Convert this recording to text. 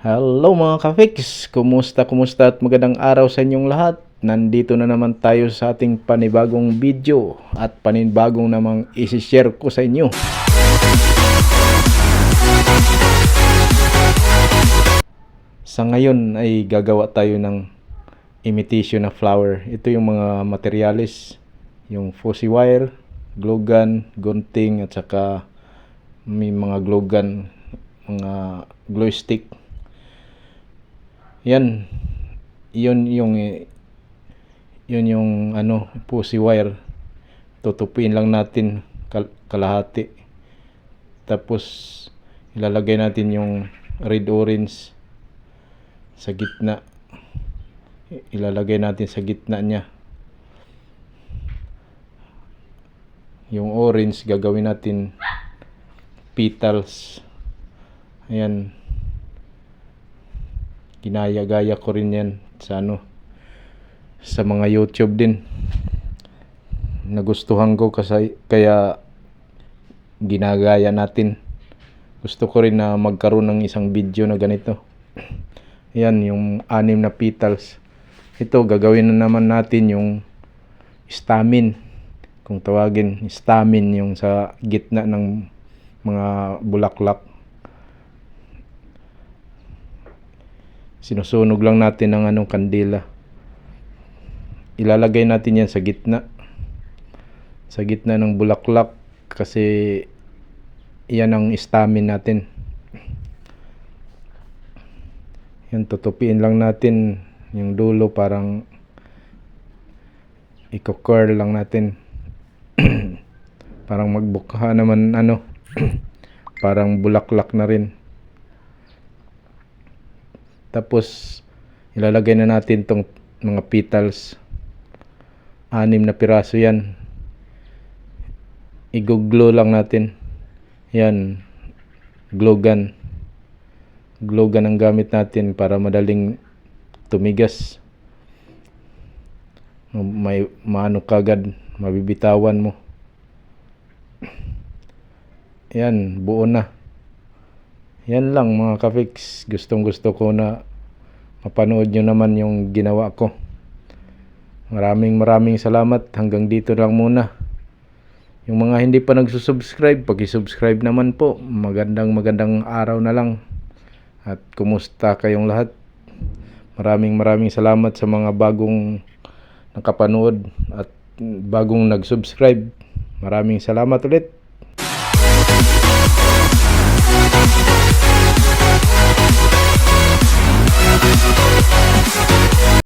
Hello mga ka-fix! Kumusta at magandang araw sa inyong lahat. Nandito na naman tayo sa ating panibagong video at panibagong namang isi-share ko sa inyo. Sa ngayon ay gagawa tayo ng imitation na flower. Ito yung mga materialis, yung fuzzy wire, glue gun, gunting at saka may mga glue gun, mga glue stick. Yan, yun yung fuzzy wire. Tutupin lang natin kalahati. Tapos ilalagay natin yung red orange sa gitna. Ilalagay natin sa gitna niya. Yung orange gagawin natin petals. Ayan. Ginaya-gaya ko rin yan sa sa mga YouTube din. Nagustuhan ko kasi kaya ginagaya natin. Gusto ko rin na magkaroon ng isang video na ganito. Yan yung 6 na petals. Ito gagawin na naman natin yung stamen. Kung tawagin, stamen yung sa gitna ng mga bulaklak. Sinusunog lang natin ng kandila. Ilalagay natin yan sa gitna. Sa gitna ng bulaklak kasi yan ang stamen natin. Yan, tutupiin lang natin yung dulo, parang i-curl lang natin. Parang magbukha naman parang bulaklak na rin. Tapos ilalagay na natin tong mga petals. 6 na piraso yan. I-glue lang natin. Yan, glue gun. Glue gun ang gamit natin para madaling tumigas. May kagad, mabibitawan mo. Yan, buo na. Yan lang mga ka-fix. Gustong gusto ko na mapanood nyo naman yung ginawa ko. Maraming salamat. Hanggang dito lang muna. Yung mga hindi pa nagsusubscribe, paki-subscribe naman po. Magandang araw na lang. At kumusta kayong lahat? Maraming salamat sa mga bagong nakapanood at bagong nag-subscribe. Maraming salamat ulit.